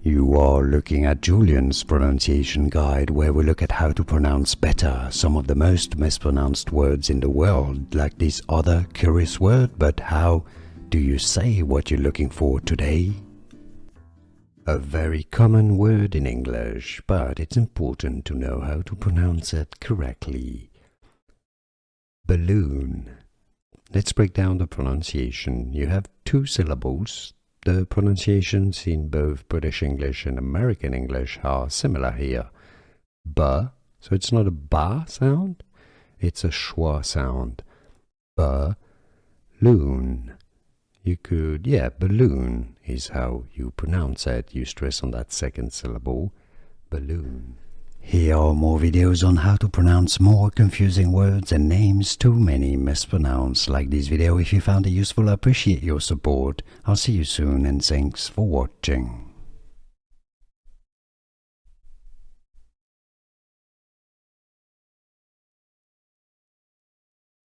You are looking at Julian's pronunciation guide, where we look at how to pronounce better some of the most mispronounced words in the world, like this other curious word. But how do you say what you're looking for today? A very common word in English, but it's important to know how to pronounce it correctly. Balloon. Let's break down the pronunciation. You have two syllables. The pronunciations in both British English and American English are similar here. Ba, so it's not a ba sound, it's a schwa sound. Balloon. You could, balloon is how you pronounce it. You stress on that second syllable, balloon. Here are more videos on how to pronounce more confusing words and names too many mispronounced. Like this video if you found it useful. I appreciate your support. I'll see you soon and thanks for watching.